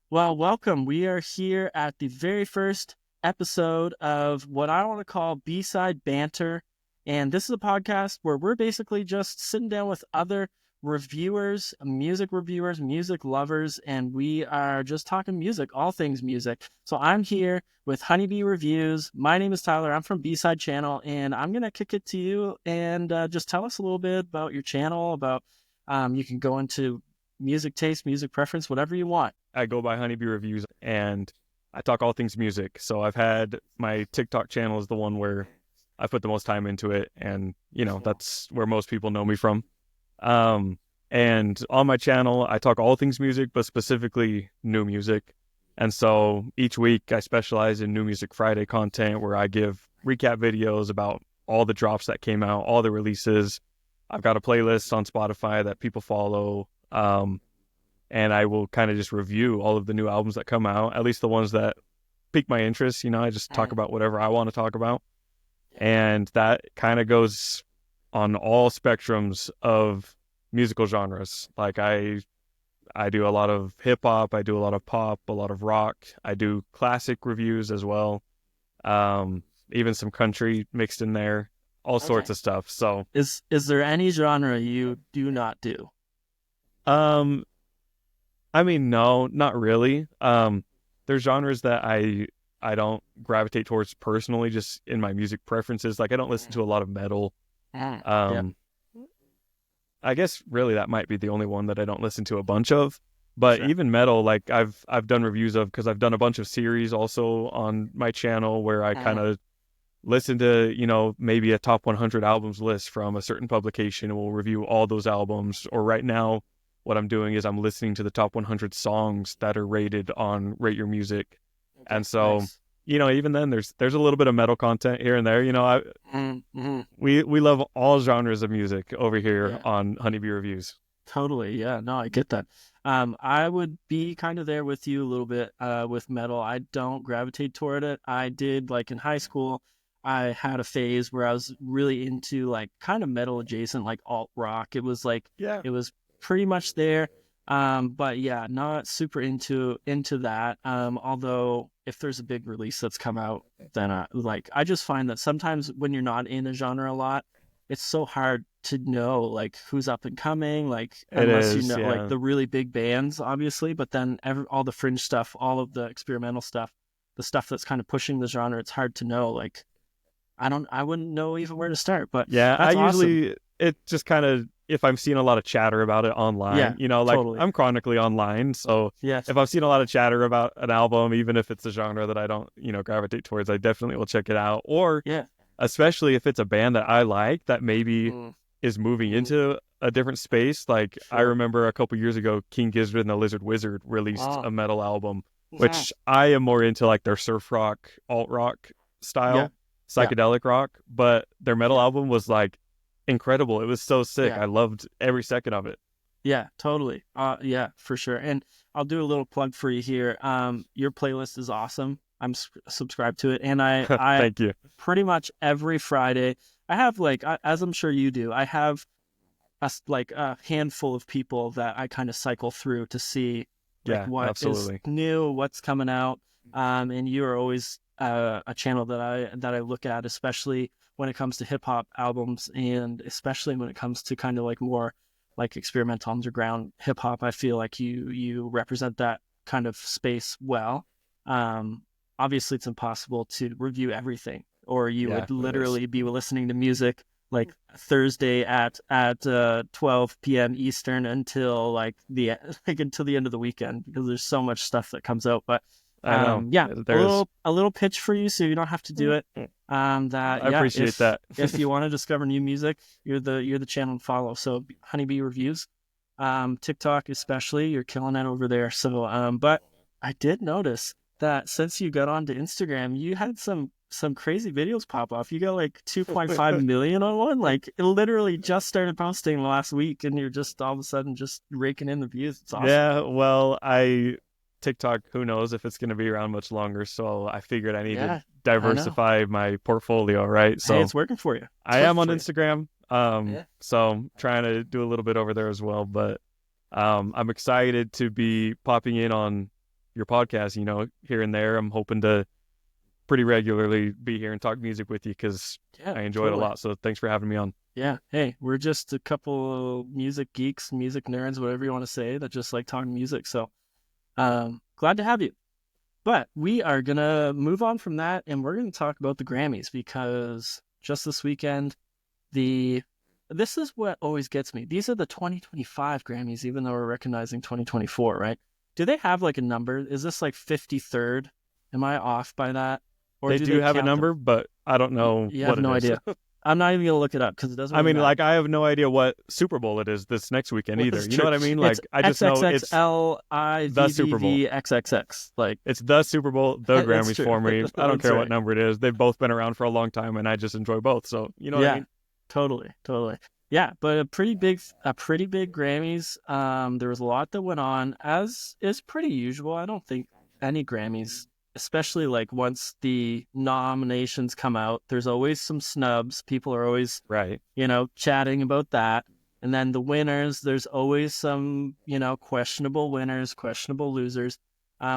Well, welcome. We are here at the very first episode of what I want to call B-side Banter. And this is a podcast where we're basically just sitting down with other reviewers, music lovers, and we are just talking music, all things music. So I'm here with Honeybee Reviews. My name is Tyler. I'm from B-side Channel, and I'm going to kick it to you and just tell us a little bit about your channel, about you can go into music taste, music preference, whatever you want. I go by Honeybee Reviews and I talk all things music. So I've had my TikTok channel is the one where I put the most time into it. And, that's where most people know me from. And on my channel, I talk all things music, but specifically new music. And so each week I specialize in New Music Friday content where I give recap videos about all the drops that came out, all the releases. I've got a playlist on Spotify that people follow. And I will kind of just review all of the new albums that come out, at least the ones that pique my interest. I just talk about whatever I want to talk about. And that kind of goes on all spectrums of musical genres. Like I do a lot of hip hop, I do a lot of pop, a lot of rock. I do classic reviews as well. Even some country mixed in there, all sorts of stuff. So is there any genre you do not do? No, not really. There's genres that I don't gravitate towards personally, just in my music preferences. Like I don't listen to a lot of metal. I guess really that might be the only one that I don't listen to a bunch of. But even metal, like I've done reviews of, because I've done a bunch of series also on my channel where I kind of listen to, maybe a top 100 albums list from a certain publication, and we'll review all those albums. Or right now, what I'm doing is I'm listening to the top 100 songs that are rated on Rate Your Music. And so, Nice. Even then there's a little bit of metal content here and there. We love all genres of music over here on Honeybee Reviews. Totally. Yeah, no, I get that. I would be kind of there with you a little bit with metal. I don't gravitate toward it. I did, like, in high school, I had a phase where I was really into like kind of metal adjacent, like alt rock. It was like, it was pretty much there. But yeah, not super into that. Although if there's a big release that's come out, then I just find that sometimes when you're not in a genre a lot, it's so hard to know like who's up and coming, like unless you know like the really big bands, obviously. But then all the fringe stuff, all of the experimental stuff, the stuff that's kind of pushing the genre, it's hard to know. Like I wouldn't know even where to start. But yeah, that's usually it just kind of, if I'm seeing a lot of chatter about it online, totally. I'm chronically online. So if I've seen a lot of chatter about an album, even if it's a genre that I don't, gravitate towards, I definitely will check it out. Or especially if it's a band that I like that maybe is moving into a different space. Like I remember a couple years ago, King Gizzard and the Lizard Wizard released a metal album, which I am more into, like their surf rock, alt rock style, psychedelic rock. But their metal album was like incredible. It was so sick. I loved every second of it. Yeah, totally. Yeah, for sure. And I'll do a little plug for you here. Your playlist is awesome. I'm subscribed to it, and I Thank you. Pretty much every Friday I have, like, as I'm sure you do, I have a handful of people that I kind of cycle through to see like what is new, what's coming out. And you are always a channel that I look at, especially when it comes to hip hop albums, and especially when it comes to kind of like more like experimental underground hip hop. I feel like you represent that kind of space well. Obviously it's impossible to review everything, or you would literally be listening to music like Thursday at 12 p.m. Eastern until until the end of the weekend, because there's so much stuff that comes out. But a little pitch for you, so you don't have to do it. I appreciate that. If you want to discover new music, you're the channel to follow. So Honeybee Reviews, TikTok especially, you're killing it over there. So but I did notice that since you got onto Instagram, you had some crazy videos pop off. You got like 2.5 million on one. Like it literally just started posting last week, and you're just all of a sudden just raking in the views. It's awesome. Yeah, well, TikTok, who knows if it's going to be around much longer. So I figured I need to diversify my portfolio, right? So hey, it's working for you. I am on Instagram. So I'm trying to do a little bit over there as well. But I'm excited to be popping in on your podcast, here and there. I'm hoping to pretty regularly be here and talk music with you because I enjoy it a lot. So thanks for having me on. Yeah. Hey, we're just a couple of music geeks, music nerds, whatever you want to say, that just like talking music. So glad to have you. But we are going to move on from that, and we're going to talk about the Grammys, because just this weekend, this is what always gets me. These are the 2025 Grammys, even though we're recognizing 2024, right? Do they have like a number? Is this like 53rd? Am I off by that? Or they do have a number, but I don't know. You have no idea. I'm not even going to look it up because it doesn't really matter. I have no idea what Super Bowl it is this next weekend either. You know what I mean? Like, I just know it's the Super Bowl. XXX. Like, it's the Super Bowl, the Grammys for me. I don't care what number it is. They've both been around for a long time, and I just enjoy both. So, you know what I mean? Totally. Yeah, but a pretty big Grammys. There was a lot that went on, as is pretty usual. I don't think any Grammys, especially like once the nominations come out, there's always some snubs. People are always chatting about that. And then the winners, there's always some, questionable winners, questionable losers.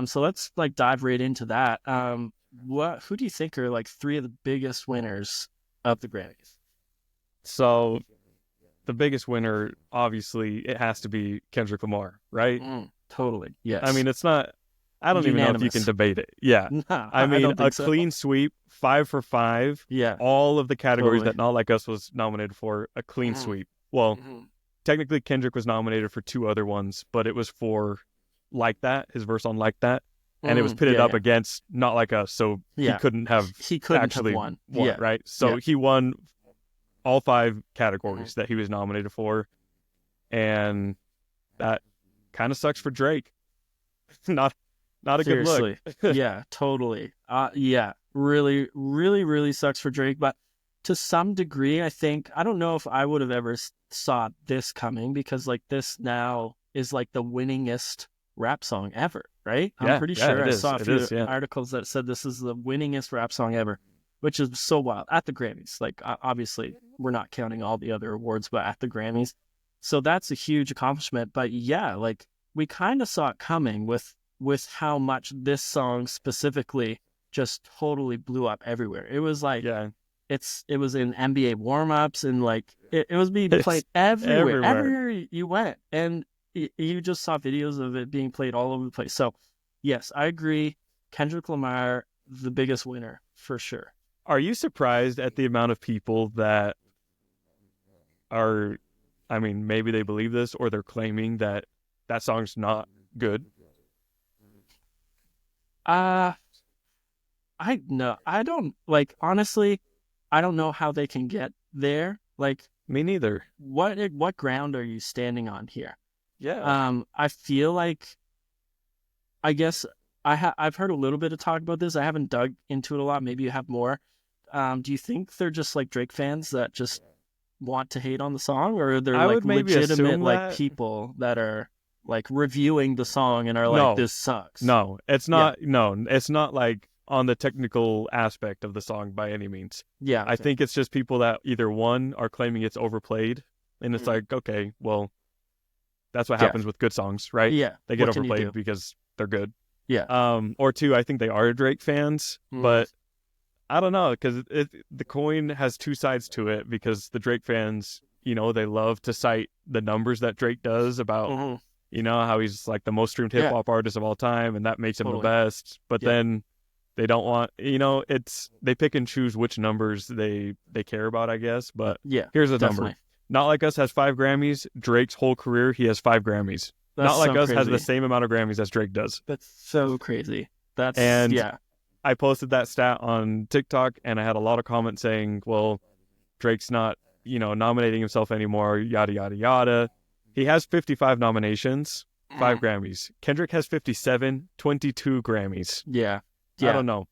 So let's like dive right into that. Who do you think are like three of the biggest winners of the Grammys? So the biggest winner, obviously, it has to be Kendrick Lamar, right? Totally. Yes. I mean, it's not, I don't even know if you can debate it. Yeah. No, I mean, a clean sweep, 5 for 5. Yeah. All of the categories that Not Like Us was nominated for, a clean sweep. Well, technically Kendrick was nominated for 2 other ones, but it was for Like That, his verse on Like That. And it was pitted up against Not Like Us, so he couldn't have won, right? So he won all 5 categories that he was nominated for, and that kind of sucks for Drake. Not a Seriously. good look. Yeah, totally. Really, really, really sucks for Drake. But to some degree, I don't know if I would have ever saw this coming, because like this now is like the winningest rap song ever, right? I'm pretty sure I saw a few articles that said this is the winningest rap song ever, which is so wild at the Grammys. Like, obviously we're not counting all the other awards, but at the Grammys. So that's a huge accomplishment. But yeah, like we kind of saw it coming with how much this song specifically just totally blew up everywhere. It was like, it was in NBA warm-ups, and like it was being played everywhere you went, and you just saw videos of it being played all over the place. So yes, I agree. Kendrick Lamar, the biggest winner for sure. Are you surprised at the amount of people that are, I mean, maybe they believe this or they're claiming that song's not good? I don't, like, honestly, I don't know how they can get there. Like, me neither. What ground are you standing on here? Yeah. I feel like, I guess I've heard a little bit of talk about this. I haven't dug into it a lot. Maybe you have more. Do you think they're just like Drake fans that just want to hate on the song, or they're like legitimate like people that are like reviewing the song and are like, this sucks? No, it's not. No, it's not like on the technical aspect of the song by any means. Yeah. I think it's just people that either one are claiming it's overplayed, and it's like, okay, well, that's what happens with good songs, right? Yeah. They get overplayed because they're good. Yeah. Or 2, I think they are Drake fans, but I don't know, because the coin has 2 sides to it, because the Drake fans, they love to cite the numbers that Drake does about, how he's like the most streamed hip hop artist of all time, and that makes him the best. But then they don't want, they pick and choose which numbers they care about, I guess. But here's a number. Not Like Us has 5 Grammys. Drake's whole career, he has 5 Grammys. Not Like Us has the same amount of Grammys as Drake does. That's so crazy. I posted that stat on TikTok, and I had a lot of comments saying, well, Drake's not, nominating himself anymore, yada, yada, yada. He has 55 nominations, 5 Grammys. Kendrick has 57, 22 Grammys. Yeah. I don't know.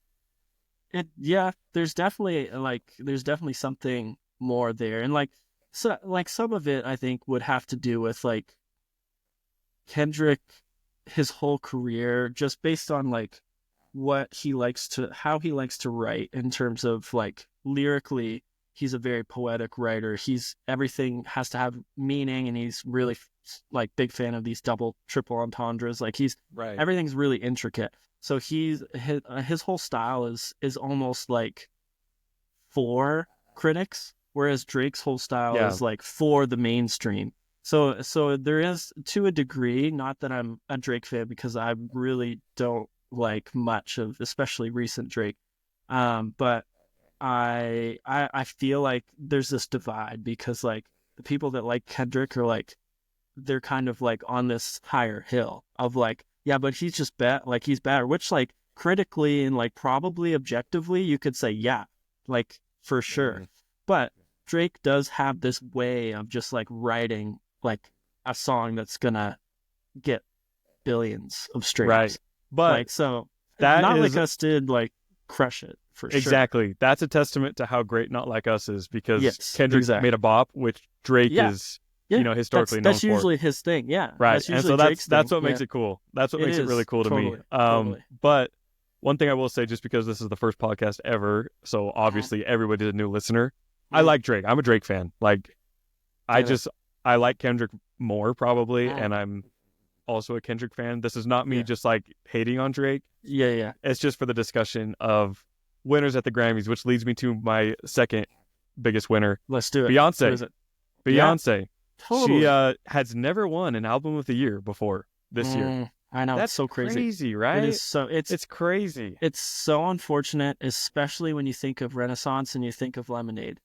There's definitely something more there. And like, so like some of it I think would have to do with like Kendrick, his whole career, just based on like how he likes to write in terms of like lyrically. he's a very poetic writer. Everything has to have meaning, and he's really like big fan of these double, triple entendres. Like everything's really intricate. So his whole style is almost like for critics, whereas Drake's whole style is like for the mainstream. So there is, to a degree, not that I'm a Drake fan, because I really don't like much of especially recent Drake. But I feel like there's this divide, because like the people that like Kendrick are like, they're kind of like on this higher hill of like, yeah, but he's just like he's better, which like critically and like probably objectively you could say, yeah, like for sure. But Drake does have this way of just like writing like a song that's gonna get billions of streams. Right. But like, so that Not Like Us did like crush it for sure. Exactly. That's a testament to how great Not Like Us is, because Kendrick made a bop, which Drake is historically known for. That's usually his thing. Yeah. Right. And so that's what makes it cool. That's what makes it really cool to me. Totally. But one thing I will say, just because this is the first podcast ever, so obviously everybody's a new listener. I like Drake. I'm a Drake fan. Like, I like Kendrick more probably, and I'm also a Kendrick fan. This is not me just like hating on Drake. Yeah. It's just for the discussion of winners at the Grammys, which leads me to my second biggest winner. Let's do it. Beyonce. Who is it? Beyonce. Yeah, totally. She has never won an album of the year before this year. I know. That's so crazy. Right? It is it's crazy. It's so unfortunate, especially when you think of Renaissance and you think of Lemonade.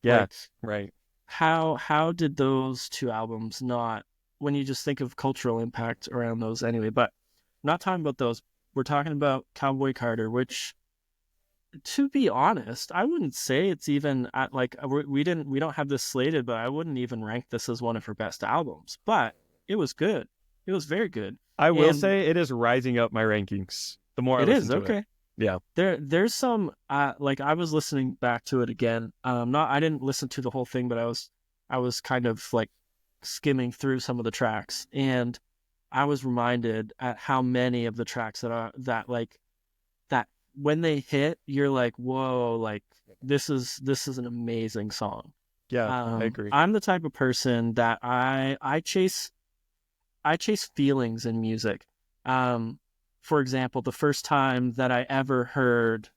Yeah. Like, right. How did those two albums not, when you just think of cultural impact around those anyway, but I'm not talking about those. We're talking about Cowboy Carter, which, to be honest, I wouldn't say it's even at like, we don't have this slated, but I wouldn't even rank this as one of her best albums, but it was good. It was very good. I will say it is rising up my rankings the more I listen to it. Yeah. There's some like, I was listening back to it again. I didn't listen to the whole thing, but I was kind of like skimming through some of the tracks, and I was reminded at how many of the tracks that when they hit, you're like, whoa, like this is an amazing song. Yeah, I agree. I'm the type of person that I chase feelings in music. For example, the first time that I ever heard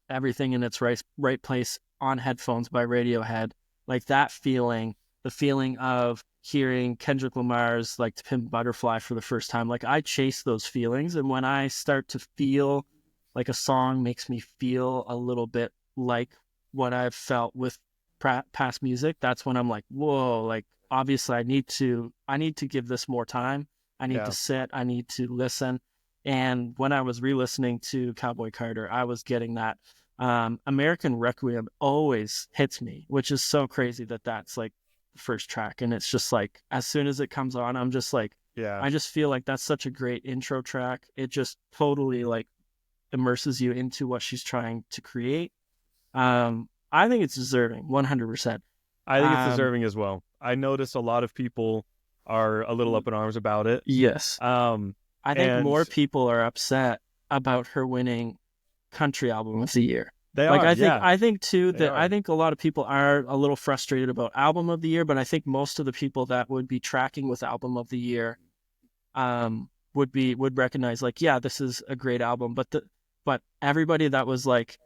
Everything in Its Right Place on headphones by Radiohead, like that feeling, the feeling of hearing Kendrick Lamar's like To Pimp a Butterfly for the first time, like I chase those feelings. And when I start to feel like a song makes me feel a little bit like what I've felt with past music, that's when I'm like, whoa, like obviously I need to give this more time. I need to sit, I need to listen. And when I was re-listening to Cowboy Carter, I was getting that. American Requiem always hits me, which is so crazy that that's like the first track. And it's just like, as soon as it comes on, I'm just like, I just feel like that's such a great intro track. It just totally like immerses you into what she's trying to create. I think it's deserving, 100%. I think it's deserving as well. I notice a lot of people are a little up in arms about it. Yes. I think more people are upset about her winning Country Album of the Year. I think too that I think a lot of people are a little frustrated about Album of the Year, but I think most of the people that would be tracking with Album of the Year would recognize like, yeah, this is a great album, but everybody that was like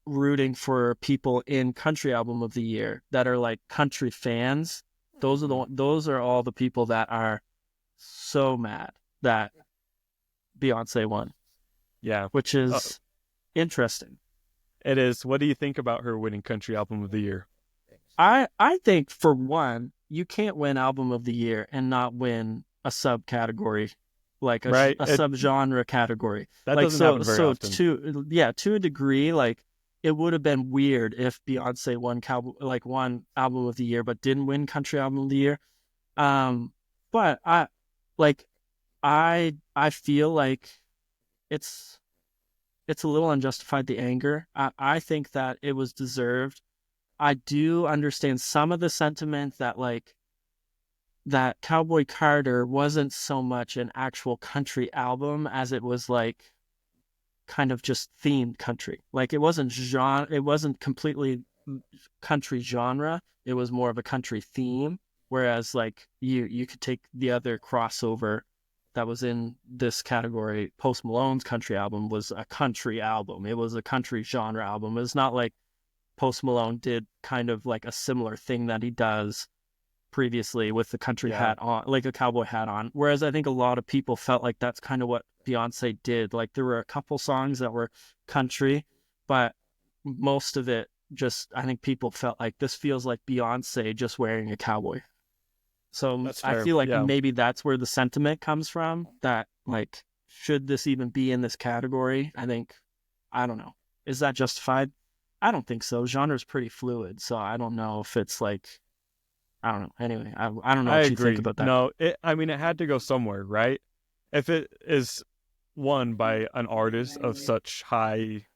rooting for people in Country Album of the Year that are like country fans, those are all the people that are so mad that Beyonce won. Yeah. Which is interesting. It is. What do you think about her winning Country Album of the Year? I think, for one, you can't win Album of the Year and not win a subcategory, like a subgenre category. That like, doesn't happen very often. To a degree, like it would have been weird if Beyonce won Album of the Year but didn't win Country Album of the Year. But I feel like it's a little unjustified, the anger. I think that it was deserved. I do understand some of the sentiment that Cowboy Carter wasn't so much an actual country album as it was like kind of just themed country. Like it wasn't completely country genre. It was more of a country theme. Whereas like you could take the other crossover that was in this category. Post Malone's country album was a country album. It was a country genre album. It's not like Post Malone did kind of like a similar thing that he does previously with the country hat on, like a cowboy hat on. Whereas I think a lot of people felt like that's kind of what Beyonce did. Like there were a couple songs that were country, but most of it just, I think people felt like this feels like Beyonce just wearing a cowboy. So I feel like maybe that's where the sentiment comes from, that like, should this even be in this category? I don't know. Is that justified? I don't think so. Genre's pretty fluid, so I don't know if it's like, I don't know. Anyway, I don't know what you think about that. No, it had to go somewhere, right? If it is won by an artist of such high,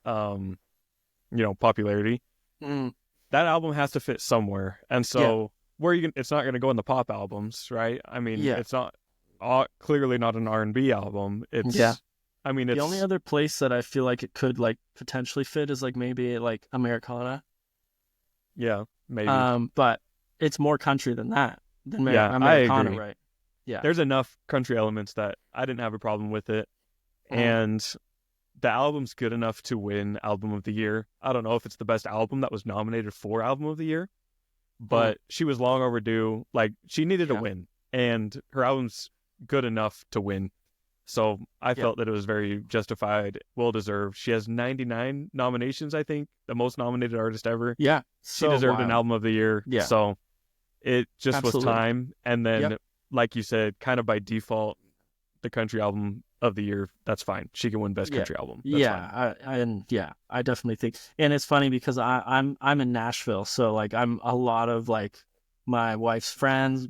popularity, that album has to fit somewhere. And so it's not going to go in the pop albums, right? I mean, it's not clearly not an R&B album. It's I mean, it's the only other place that I feel like it could like potentially fit is like maybe like Americana. Yeah, maybe. But it's more country than that. Americana, I agree. Right? Yeah. There's enough country elements that I didn't have a problem with it, and the album's good enough to win Album of the Year. I don't know if it's the best album that was nominated for Album of the Year, but she was long overdue. Like, she needed to win, and her album's good enough to win. So I felt that it was very justified, well-deserved. She has 99 nominations, I think, the most nominated artist ever. Yeah. She deserved an Album of the Year. Yeah. So it just was time. And then, like you said, kind of by default, the country album of the year, that's fine. She can win best country album. That's fine. I definitely think. And it's funny because I'm in Nashville, so like I'm a lot of like my wife's friends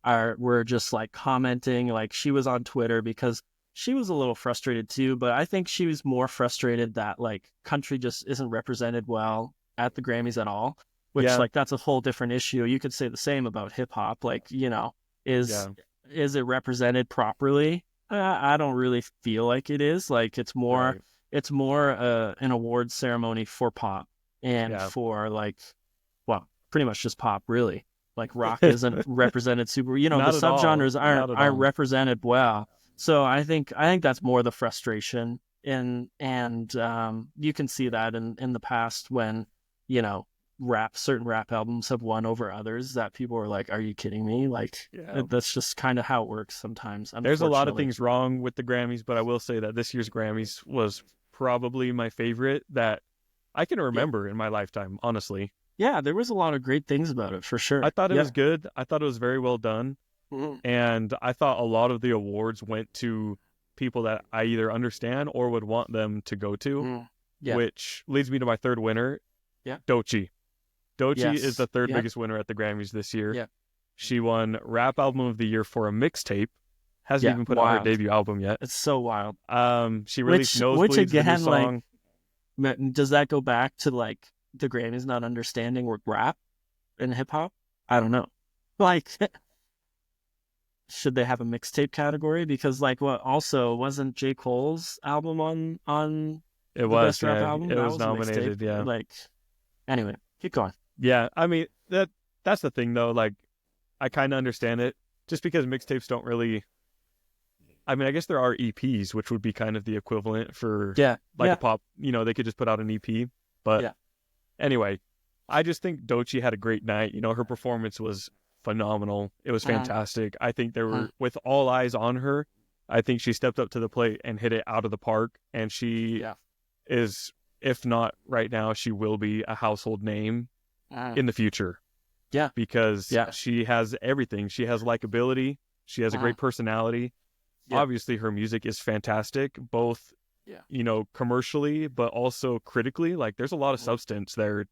were just like commenting. Like she was on Twitter because she was a little frustrated too, but I think she was more frustrated that like country just isn't represented well at the Grammys at all. Which like that's a whole different issue. You could say the same about hip hop. Like, is it represented properly? I don't really feel like it is. Like it's more an awards ceremony for pop and for like, well, pretty much just pop really. Like rock isn't represented super. The subgenres aren't represented well. So I think that's more the frustration, and you can see that in the past when certain rap albums have won over others that people are like, are you kidding me? Like that's just kind of how it works sometimes. There's a lot of things wrong with the Grammys, but I will say that this year's Grammys was probably my favorite that I can remember in my lifetime, honestly. Yeah, there was a lot of great things about it for sure. I thought it was good. I thought it was very well done. And I thought a lot of the awards went to people that I either understand or would want them to go to, which leads me to my third winner, doechii. Doechii is the third biggest winner at the Grammys this year. Yeah. She won Rap Album of the Year for a mixtape. Hasn't even put out her debut album yet. It's so wild. She released Nosebleeds, again, the new song. Like, does that go back to like the Grammys not understanding rap and hip hop? I don't know. Like, should they have a mixtape category? Because like, also wasn't J. Cole's album on it was best rap album? It was nominated. Yeah. Like, anyway, keep going. Yeah, I mean that's the thing though. Like, I kind of understand it, just because mixtapes don't really. I mean, I guess there are EPs, which would be kind of the equivalent for a pop. They could just put out an EP. But anyway, I just think doechii had a great night. Her performance was phenomenal. It was fantastic. I think there were, with all eyes on her, I think she stepped up to the plate and hit it out of the park. And she is, if not right now, she will be a household name in the future. Yeah. Because she has everything. She has likability. She has a great personality. Yeah. Obviously, her music is fantastic, both, commercially, but also critically. Like, there's a lot of substance there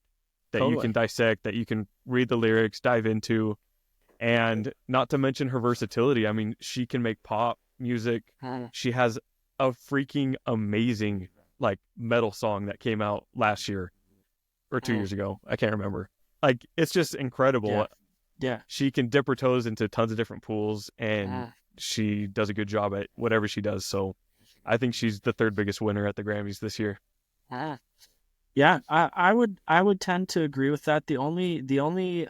that you can dissect, that you can read the lyrics, dive into, and not to mention her versatility. I mean, she can make pop music. She has a freaking amazing, like, metal song that came out last year or 2 years ago. I can't remember. Like, it's just incredible. Yeah. She can dip her toes into tons of different pools, and she does a good job at whatever she does. So I think she's the third biggest winner at the Grammys this year. Yeah, I would tend to agree with that. The only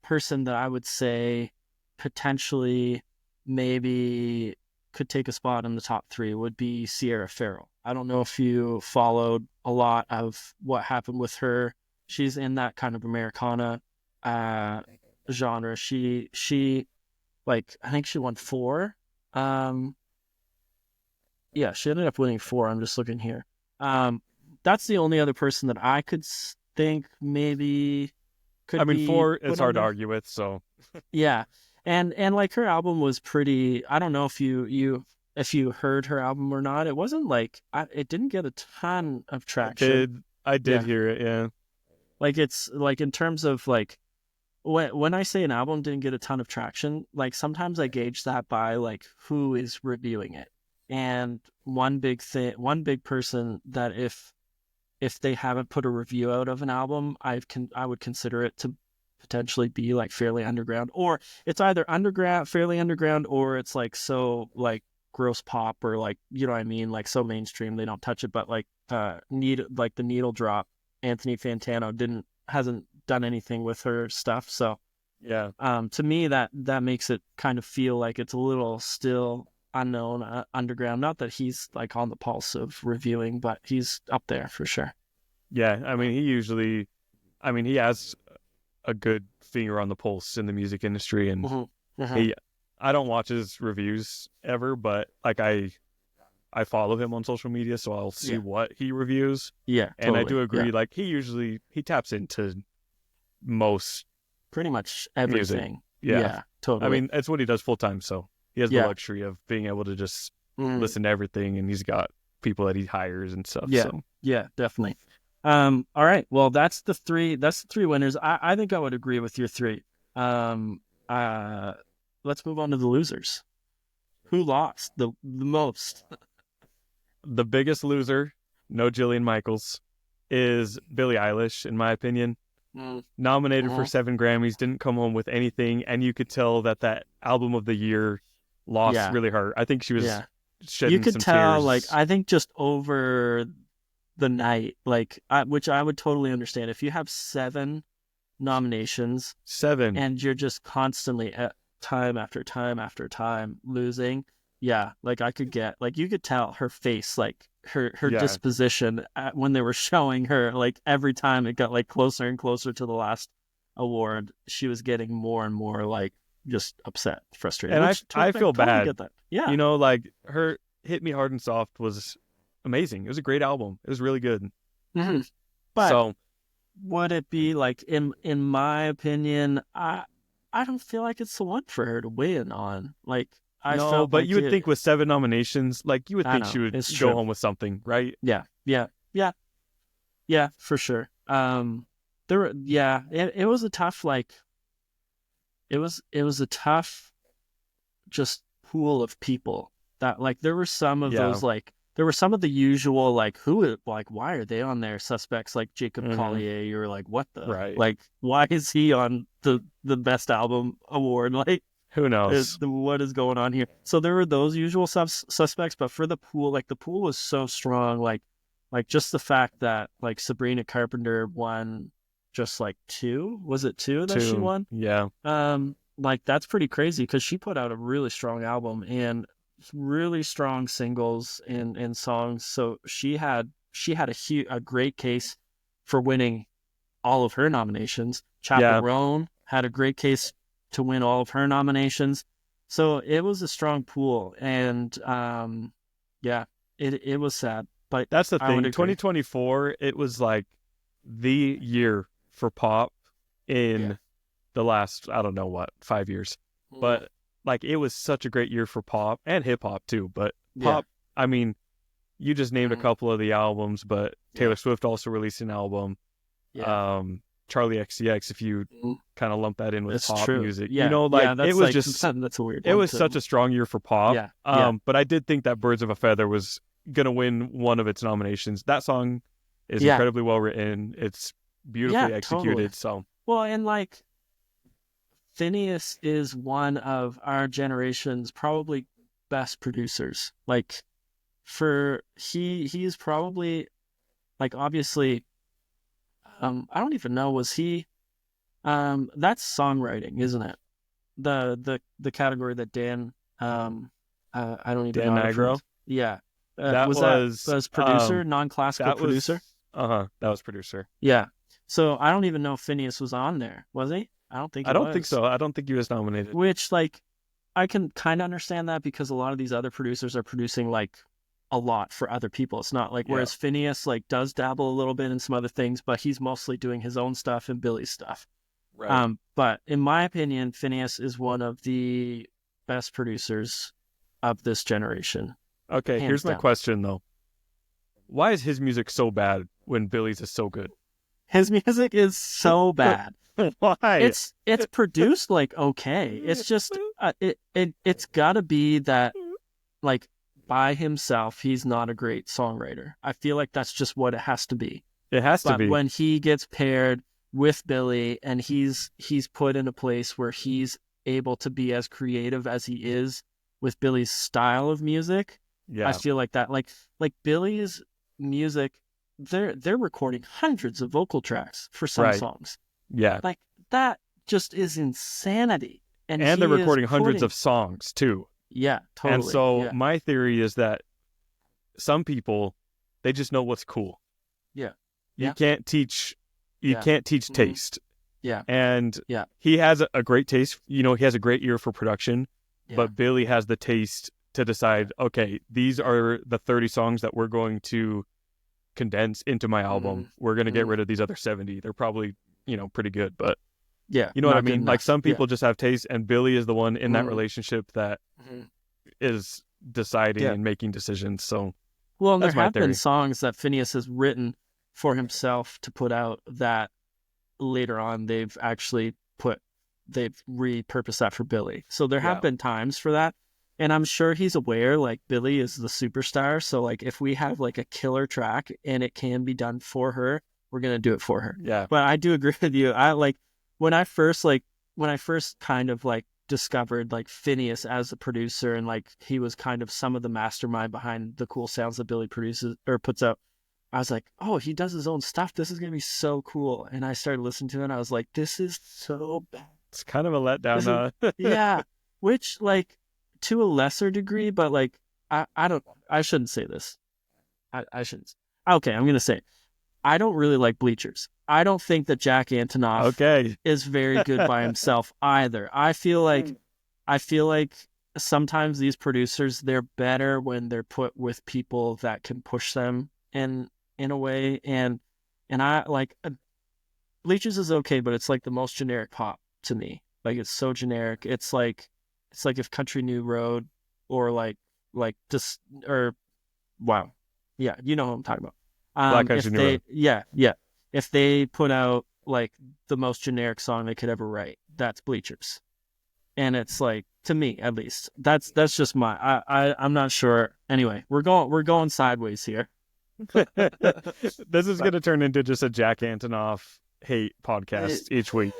person that I would say potentially maybe could take a spot in the top 3 would be Sierra Farrell. I don't know if you followed a lot of what happened with her. She's in that kind of Americana genre. She like, I think she won 4. Yeah, she ended up winning 4. I'm just looking here. That's the only other person that I could think maybe could be 4 is hard to argue with, so. Yeah. And like, her album was pretty, I don't know if you heard her album or not. It wasn't like, it didn't get a ton of traction. I did hear it, yeah. Like, it's like, in terms of like, when I say an album didn't get a ton of traction, like, sometimes I gauge that by like who is reviewing it. And one big person that if they haven't put a review out of an album, I would consider it to potentially be like fairly underground, or it's either fairly underground, or it's like so like gross pop, or like, you know what I mean, like so mainstream they don't touch it. But like the Needle Drop, Anthony Fantano hasn't done anything with her stuff, so yeah. To me that makes it kind of feel like it's a little still unknown, underground. Not that he's like on the pulse of reviewing, but he's up there for sure. Yeah, I mean, he has a good finger on the pulse in the music industry, and I don't watch his reviews ever, but like I follow him on social media, so I'll see what he reviews. Yeah, and totally. I do agree. Like, he taps into most, pretty much everything. Music. Yeah, totally. I mean, it's what he does full time, so he has the luxury of being able to just listen to everything, and he's got people that he hires and stuff. Yeah, so. Yeah, definitely. All right. Well, that's the 3 winners. I think I would agree with your 3. Let's move on to the losers. Who lost the most? The biggest loser, no Jillian Michaels, is Billie Eilish, in my opinion. Nominated for 7 Grammys, didn't come home with anything, and you could tell that album of the year loss really hurt. I think she was shedding you could some tell tears. Like, I think just over the night, like, which I would totally understand. If you have 7 nominations, 7, and you're just constantly time after time after time losing, like, I could get, like, you could tell her face, like her disposition when they were showing her, like, every time it got like closer and closer to the last award, she was getting more and more like just upset, frustrated. And I feel bad. Get that. Yeah, you know, like, her Hit Me Hard and Soft was amazing. It was a great album. It was really good. But so, would it be like, in my opinion, I don't feel like it's the one for her to win on. Like, but like, you would think with 7 nominations, like, you would think she would go home with something, right? Yeah, for sure. It was a tough, like, it was a tough just pool of people that, like, there were some of those, like, there were some of the usual, like, why are they on there? Suspects like Jacob Collier. You were like, what the? Like, why is he on the best album award? Like, who knows? What is going on here? So there were those usual suspects, but for the pool, like, the pool was so strong. Like just the fact that, like, Sabrina Carpenter won just like 2. Was it 2 that she won? Yeah. Like, that's pretty crazy, because she put out a really strong album and really strong singles and songs. So she had a great case for winning all of her nominations. Chappell Roan had a great case to win all of her nominations. So it was a strong pool, and it was sad. But that's the thing. 2024, it was like the year for pop in the last, I don't know what, 5 years. But like, it was such a great year for pop and hip hop too. But pop, I mean, you just named a couple of the albums, but Taylor Swift also released an album. Charlie XCX, if you kind of lump that in with pop music, you know, like, it was like, just that's a weird. It was such a strong year for pop. But I did think that Birds of a Feather was gonna win one of its nominations. That song is incredibly well written. It's beautifully executed. Totally. So well, and like, Finneas is one of our generation's probably best producers. Like he's probably like obviously I don't even know, was he that's songwriting, isn't it? The category that Dan I don't even Dan know. Nigro? Yeah. That was producer, non-classical producer? That was producer. Yeah. So I don't even know if Finneas was on there. Was he? I don't think he was. I don't think so. I don't think he was nominated. Which, like, I can kind of understand that because a lot of these other producers are producing, like, a lot for other people. It's not like, whereas Finneas, like, does dabble a little bit in some other things, but he's mostly doing his own stuff and Billie's stuff. Right. But in my opinion, Finneas is one of the best producers of this generation. Okay, here's my question, though. Why is his music so bad when Billie's is so good? His music is so bad. Why? It's produced like okay. It's just it's got to be that like by himself he's not a great songwriter. I feel like that's just what it has to be. It has to be. But when he gets paired with Billie and he's put in a place where he's able to be as creative as he is with Billie's style of music, I feel like that like Billie's music, they're recording hundreds of vocal tracks for some songs. Yeah. Like that just is insanity. And they're recording hundreds of songs too. Yeah, totally. And so my theory is that some people, they just know what's cool. Yeah. You can't teach taste. Yeah. And he has a great taste. You know, he has a great ear for production, but Billie has the taste to decide, okay, these are the 30 songs that we're going to condense into my album. We're going to get rid of these other 70. They're probably, pretty good, but you know what I mean? Like some people just have taste, and Billie is the one in that relationship that is deciding and making decisions. So, well, there have been songs that Finneas has written for himself to put out that later on they've repurposed that for Billie. So there have been times for that. And I'm sure he's aware, like, Billie is the superstar. So, like, if we have, like, a killer track and it can be done for her, we're going to do it for her. Yeah. But I do agree with you. When I first kind of, like, discovered, like, Finneas as a producer and, like, he was kind of some of the mastermind behind the cool sounds that Billie produces or puts out, I was like, oh, he does his own stuff. This is going to be so cool. And I started listening to it and I was like, this is so bad. It's kind of a letdown. Yeah. Which, like, to a lesser degree, but like I shouldn't say this. I shouldn't. Okay, I'm gonna say it. I don't really like Bleachers. I don't think that Jack Antonoff is very good by himself either. I feel like sometimes these producers, they're better when they're put with people that can push them in a way. And I like Bleachers is okay, but it's like the most generic pop to me. Like it's so generic. It's like if Country New Road or wow. Yeah, you know what I'm talking about. Black Country New Road. Yeah. If they put out like the most generic song they could ever write, that's Bleachers. And it's like, to me at least, that's just I'm not sure. Anyway, we're going sideways here. This is going to turn into just a Jack Antonoff hate podcast each week.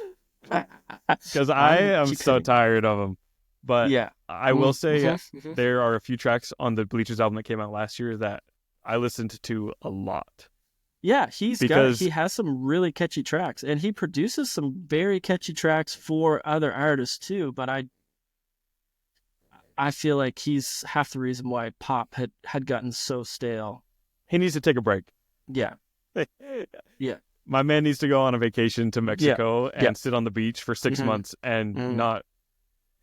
Because I am so tired of him. But I will say there are a few tracks on the Bleachers album that came out last year that I listened to a lot. Yeah, he has some really catchy tracks, and he produces some very catchy tracks for other artists too. But I feel like he's half the reason why pop had gotten so stale. He needs to take a break. Yeah. Yeah. My man needs to go on a vacation to Mexico and sit on the beach for 6 months and not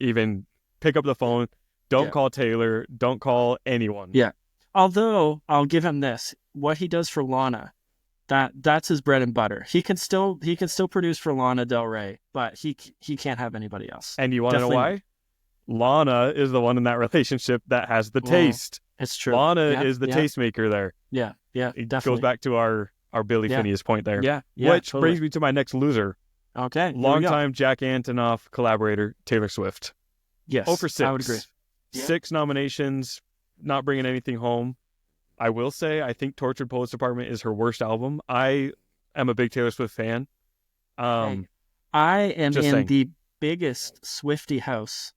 even pick up the phone. Don't call Taylor. Don't call anyone. Yeah. Although I'll give him this: what he does for Lana, that's his bread and butter. He can still produce for Lana Del Rey, but he can't have anybody else. And you want to know why? Lana is the one in that relationship that has the taste. It's true. Lana is the tastemaker there. Yeah. Yeah. It definitely goes back to our Billie Finneas point there. Yeah. Which brings me to my next loser. Okay. Longtime Jack Antonoff collaborator, Taylor Swift. Yes. 0 for 6. I would agree. 6 nominations, not bringing anything home. I will say, I think Tortured Poets Department is her worst album. I am a big Taylor Swift fan. I am in the biggest Swiftie house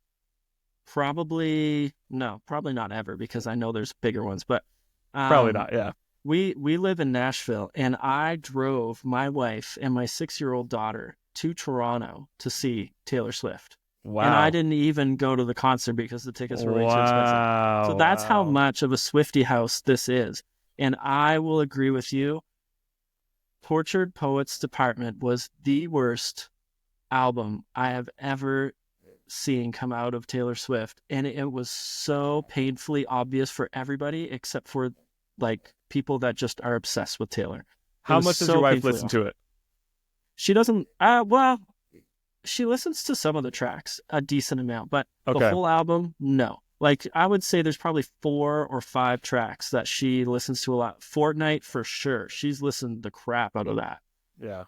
Probably not ever, because I know there's bigger ones, but Probably not. Yeah. We live in Nashville, and I drove my wife and my 6-year-old daughter to Toronto to see Taylor Swift. Wow. And I didn't even go to the concert because the tickets were way too expensive. So that's how much of a Swiftie house this is. And I will agree with you. Tortured Poets Department was the worst album I have ever seen come out of Taylor Swift. And it was so painfully obvious for everybody except for like people that just are obsessed with Taylor. How much does your wife listen to it? She doesn't, well, she listens to some of the tracks, a decent amount, but the whole album, no. Like, I would say there's probably 4 or 5 tracks that she listens to a lot. Fortnite, for sure. She's listened the crap out of that. Yeah.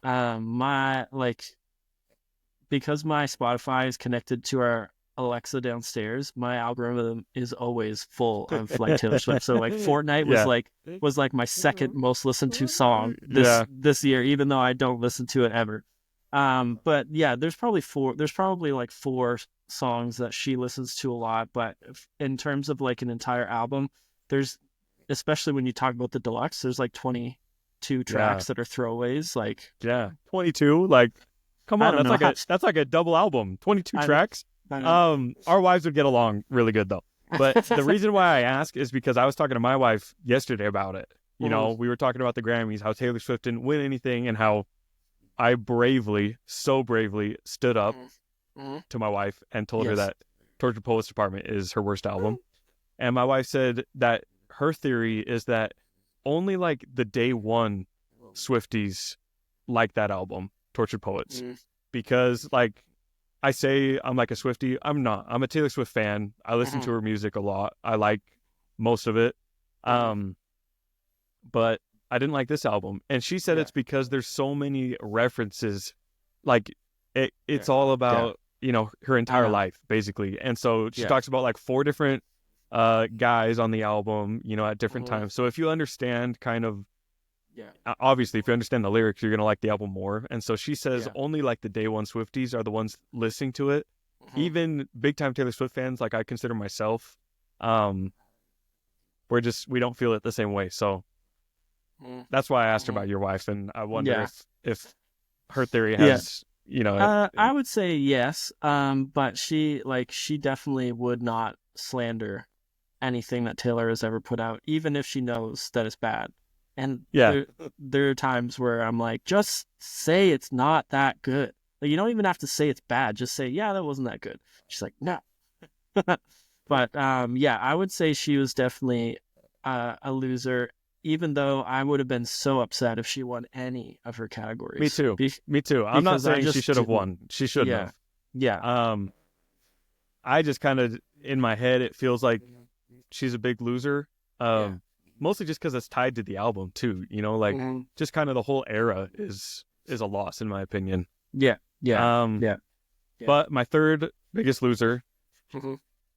Because my Spotify is connected to our Alexa downstairs, my algorithm is always full of like Taylor Swift. So like Fortnite was like my second most listened to song this year, even though I don't listen to it ever. But yeah, there's probably like 4 songs that she listens to a lot. But in terms of like an entire album, there's, especially when you talk about the deluxe, there's like 22 tracks that are throwaways. Like 22. Like, come on, that's like a double album. 22 tracks. Our wives would get along really good though. But the reason why I ask is because I was talking to my wife yesterday about it. You know, we were talking about the Grammys, how Taylor Swift didn't win anything, and how I so bravely stood up to my wife and told her that Tortured Poets Department is her worst album. And my wife said that her theory is that only like the day one Swifties like that album, Tortured Poets. Because like, I say I'm like a Swiftie. I'm not. I'm a Taylor Swift fan. I listen to her music a lot. I like most of it. But I didn't like this album. And she said it's because there's so many references. Like, it's all about, you know, her entire life, basically. And so she talks about like 4 different guys on the album, you know, at different times. So if you understand kind of, obviously, if you understand the lyrics, you're going to like the album more. And so she says only like the day one Swifties are the ones listening to it. Even big time Taylor Swift fans, like I consider myself, we don't feel it the same way. So that's why I asked her about your wife. And I wonder if her theory has, you know. I would say yes. But she definitely would not slander anything that Taylor has ever put out, even if she knows that it's bad. And there are times where I'm like, just say it's not that good. Like, you don't even have to say it's bad. Just say, yeah, that wasn't that good. She's like, no. But I would say she was definitely a loser, even though I would have been so upset if she won any of her categories. Me too. I'm not saying she should have won. She shouldn't have. Yeah. I just kind of, in my head, it feels like she's a big loser. Mostly just because it's tied to the album too, you know, like just kind of the whole era is a loss in my opinion. But my third biggest loser,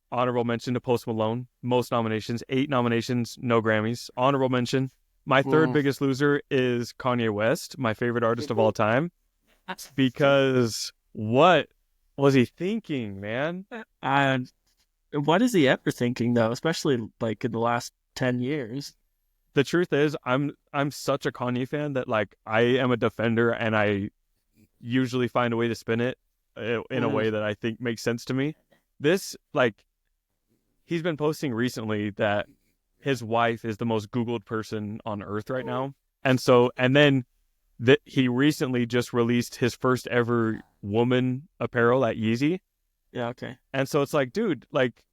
honorable mention to Post Malone, most nominations, 8 nominations, no Grammys. Honorable mention. My third biggest loser is Kanye West, my favorite artist of all time, because what was he thinking, man? What is he ever thinking though, especially like in the last 10 years. The truth is, I'm such a Kanye fan that like I am a defender, and I usually find a way to spin it in a way that I think makes sense to me. This, like, he's been posting recently that his wife is the most Googled person on earth right now, and then he recently just released his first ever woman apparel at Yeezy. Yeah, okay. And so it's like, dude, like,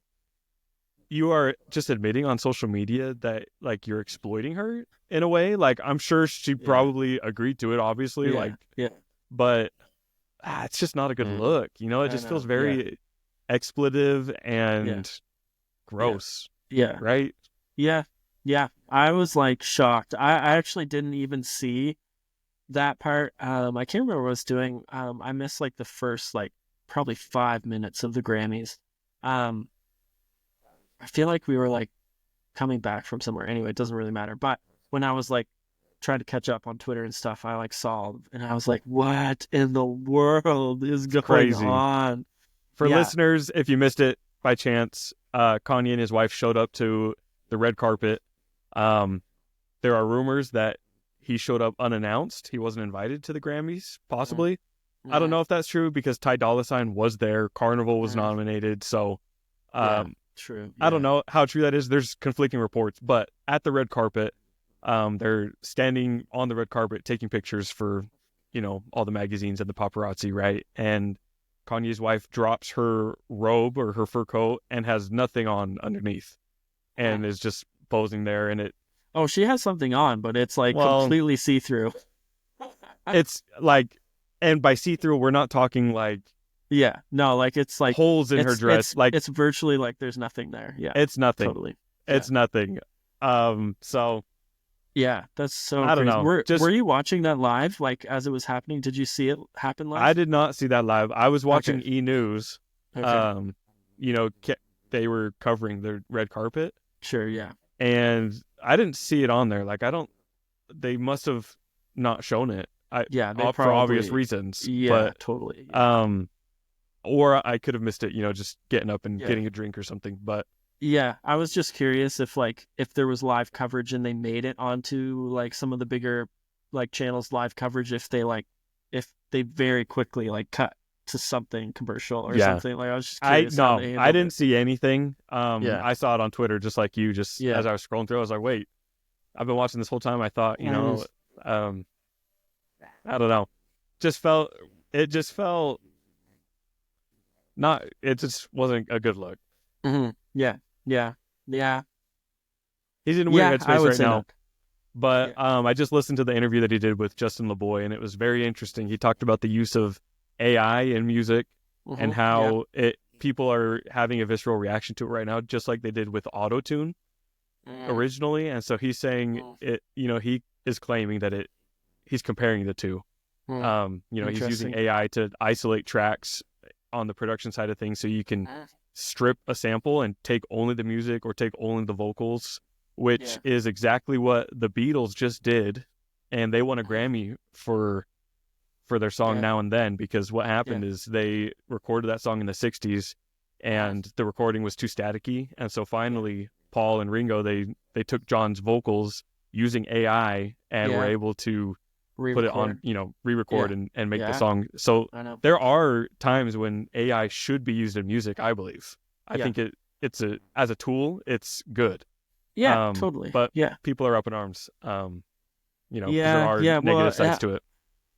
you are just admitting on social media that like you're exploiting her in a way. Like, I'm sure she probably agreed to it, obviously. But it's just not a good look. You know, it just feels very expletive and gross. Right? Yeah. I was like shocked. I actually didn't even see that part. I can't remember what I was doing. I missed like the first like probably 5 minutes of the Grammys. I feel like we were like coming back from somewhere. Anyway, it doesn't really matter. But when I was like trying to catch up on Twitter and stuff, I like saw, and I was like, what in the world is going on? For listeners, if you missed it, by chance Kanye and his wife showed up to the red carpet. There are rumors that he showed up unannounced. He wasn't invited to the Grammys, possibly. I don't know if that's true because Ty Dolla $ign was there. Carnival was nominated. So true. I don't know how true that is. There's conflicting reports. But at the red carpet, they're standing on the red carpet taking pictures for, all the magazines and the paparazzi, right? And Kanye's wife drops her robe or her fur coat and has nothing on underneath and is just posing there. And oh, she has something on, but it's like completely see-through. It's like, and by see-through, we're not talking like, like it's like holes in her dress. It's virtually like there's nothing there. Yeah, it's nothing. Totally, it's nothing. So yeah, that's so. I don't know. Were you watching that live? Like as it was happening, did you see it happen live? I did not see that live. I was watching E! News. Okay. They were covering the red carpet. Sure. Yeah. And I didn't see it on there. Like they must have not shown it. For obvious reasons. Yeah, but, totally. Or I could have missed it, just getting up and getting a drink or something. But yeah, I was just curious if there was live coverage and they made it onto like some of the bigger like channels live coverage, if they very quickly like cut to something commercial or something. Like I was just curious. I didn't see anything. I saw it on Twitter just like you, as I was scrolling through. I was like, wait, I've been watching this whole time. I thought, I don't know. It just wasn't a good look. Mm-hmm. Yeah. He's in a weird headspace right now. That. But I just listened to the interview that he did with Justin LeBoy, and it was very interesting. He talked about the use of AI in music and how people are having a visceral reaction to it right now, just like they did with autotune originally. And so he's saying he is claiming that he's comparing the two. He's using AI to isolate tracks on the production side of things, so you can strip a sample and take only the music or take only the vocals, which is exactly what the Beatles just did, and they won a Grammy for their song Now and Then, because what happened is they recorded that song in the 60s and the recording was too staticky, and so finally Paul and Ringo they took John's vocals using AI and were able to put it on, re-record and make the song. So there are times when AI should be used in music, I believe. I think it's as a tool, it's good. Yeah, totally. But people are up in arms. There are negative sides to it.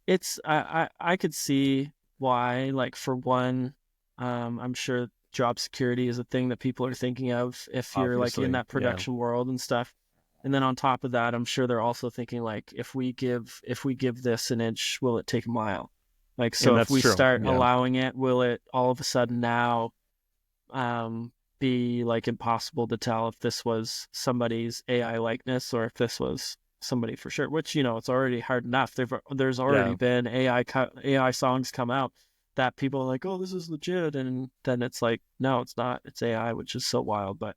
It's I could see why. Like for one, I'm sure job security is a thing that people are thinking of if you're like in that production world and stuff. And then on top of that, I'm sure they're also thinking like, if we give this an inch, will it take a mile? Like, so if we start allowing it, will it all of a sudden now be like impossible to tell if this was somebody's AI likeness or if this was somebody for sure? Which, it's already hard enough. There's already been AI songs come out that people are like, oh, this is legit, and then it's like, no, it's not. It's AI, which is so wild. But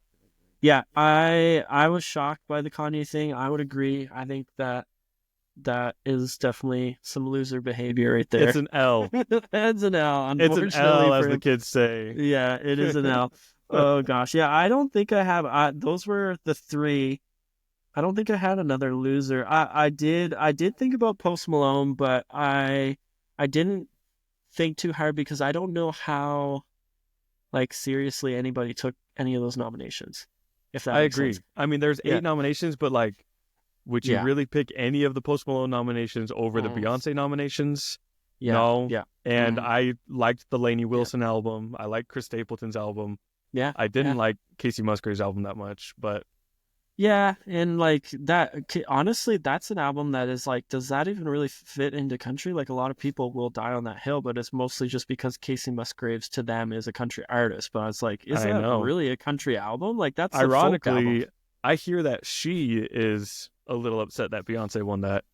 yeah, I was shocked by the Kanye thing. I would agree. I think that is definitely some loser behavior right there. It's an L. It's an L. It's an L, as the kids say. Yeah, it is an L. Oh gosh, yeah. I don't think I have. Those were the three. I don't think I had another loser. I did think about Post Malone, but I didn't think too hard because I don't know how like seriously anybody took any of those nominations. If that makes agree. Sense. I mean, there's 8 nominations, but like, would you really pick any of the Post Malone nominations over the Beyonce nominations? Yeah. No. Yeah. And I liked the Lainey Wilson album. I liked Chris Stapleton's album. Yeah. I didn't like Casey Musgrave's album that much, but yeah, and like that, honestly, that's an album that is like, does that even really fit into country? Like a lot of people will die on that hill, but it's mostly just because Casey Musgraves to them is a country artist. But I was like, is that really a country album? Like that's ironically, a folk album. I hear that she is a little upset that Beyonce won that.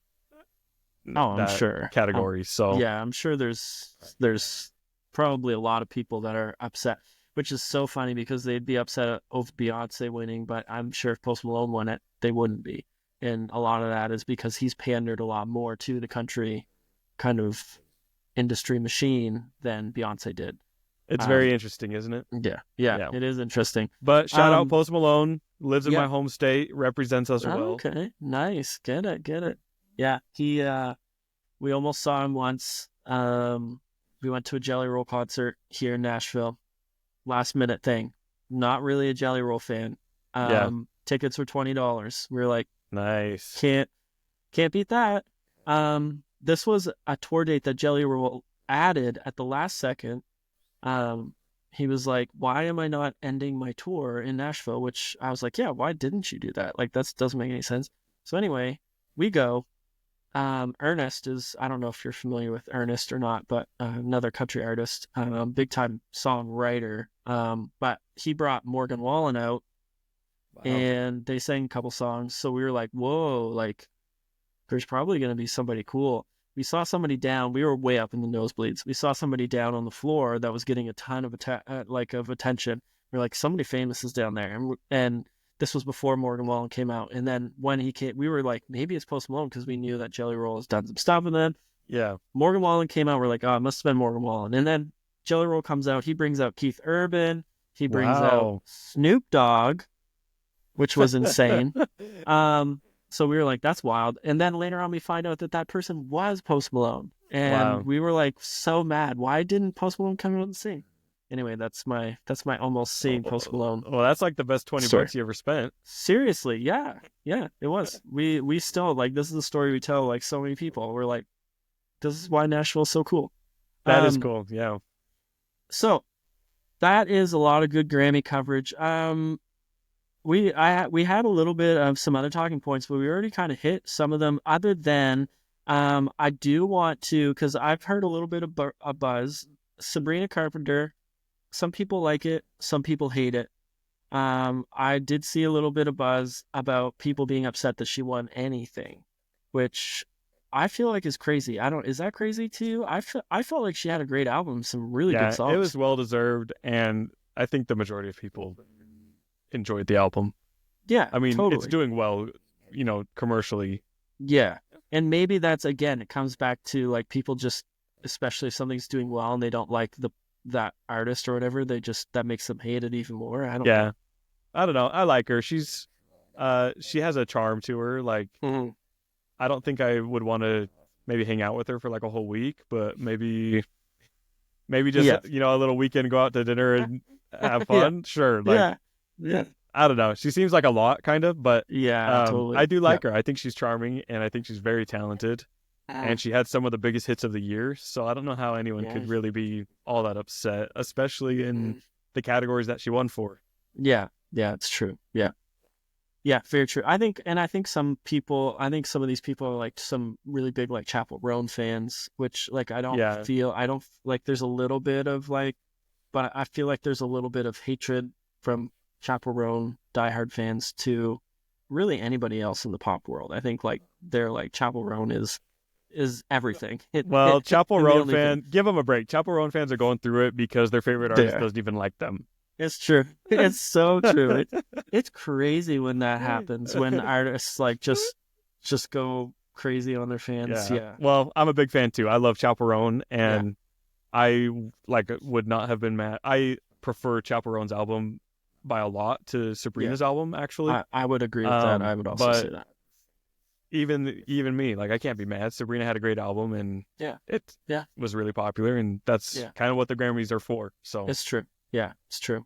I'm sure category. So yeah, I'm sure there's probably a lot of people that are upset. Which is so funny because they'd be upset over Beyonce winning, but I'm sure if Post Malone won it, they wouldn't be. And a lot of that is because he's pandered a lot more to the country kind of industry machine than Beyonce did. It's very interesting, isn't it? Yeah, it is interesting. But shout out Post Malone, lives in my home state, represents us well. Okay, nice. Get it. Yeah, we almost saw him once. We went to a Jelly Roll concert here in Nashville. Last minute thing. Not really a Jelly Roll fan. Tickets were $20. We were like, nice. Can't beat that. This was a tour date that Jelly Roll added at the last second. He was like, why am I not ending my tour in Nashville? Which I was like, yeah, why didn't you do that? Like, that doesn't make any sense. So anyway, we go. Ernest is, I don't know if you're familiar with Ernest or not, but another country artist, big time songwriter. But he brought Morgan Wallen out. Wow. And they sang a couple songs. So we were like, whoa, like there's probably going to be somebody cool. We saw somebody down. We were way up in the nosebleeds. We saw somebody down on the floor that was getting a ton of attention. We're like, somebody famous is down there. And this was before Morgan Wallen came out. And then when he came, we were like, maybe it's Post Malone because we knew that Jelly Roll has done some stuff. And then Morgan Wallen came out. We're like, oh, it must have been Morgan Wallen. And then Jelly Roll comes out. He brings out Keith Urban. He brings out Snoop Dogg, which was insane. So we were like, that's wild. And then later on, we find out that person was Post Malone. And we were like, so mad. Why didn't Post Malone come out and sing? Anyway, that's my almost seeing Post Malone. Well, that's like the best $20 you ever spent. Seriously, yeah, it was. We still, like, this is the story we tell, like, so many people. We're like, this is why Nashville's so cool. That is cool, yeah. So that is a lot of good Grammy coverage. We had a little bit of some other talking points, but we already kind of hit some of them. Other than, I do want to, because I've heard a little bit of a buzz. Sabrina Carpenter, some people like it, some people hate it. I did see a little bit of buzz about people being upset that she won anything, which I feel like is crazy. Is that crazy to you? I felt like she had a great album, some really good songs. It was well deserved, and I think the majority of people enjoyed the album. Yeah, I mean, totally. It's doing well, commercially. Yeah, and maybe that's, again, it comes back to, like, people just, especially if something's doing well and they don't like that artist or whatever, that makes them hate it even more. I don't know. I don't know. I like her. She's she has a charm to her. Like, I don't think I would want to maybe hang out with her for like a whole week, but maybe just a little weekend, go out to dinner and have fun. Sure. Like, yeah. I don't know. She seems like a lot, kind of, but totally. I do like her. I think she's charming, and I think she's very talented. And she had some of the biggest hits of the year, so I don't know how anyone could really be all that upset, especially in the categories that she won for. Yeah, it's true. Yeah, very true. I think some of these people are like some really big, like, Chappell Roan fans, which, like, I don't like, there's a little bit of, like, but I feel like there's a little bit of hatred from Chappell Roan diehard fans to really anybody else in the pop world. I think, like, they're like, Chappell Roan is everything. Chappell Roan fan, give them a break. Chappell Roan fans are going through it because their favorite artist doesn't even like them. It's true. It's so true. It's crazy when that happens, when artists, like, just go crazy on their fans. Yeah. Well, I'm a big fan too. I love Chappell Roan, and I, like, would not have been mad. I prefer Chappell Roan's album by a lot to Sabrina's album, actually. I would agree with that. I would also say that. Even me, like, I can't be mad. Sabrina had a great album, and it was really popular, and that's kind of what the Grammys are for. So it's true. Yeah, it's true.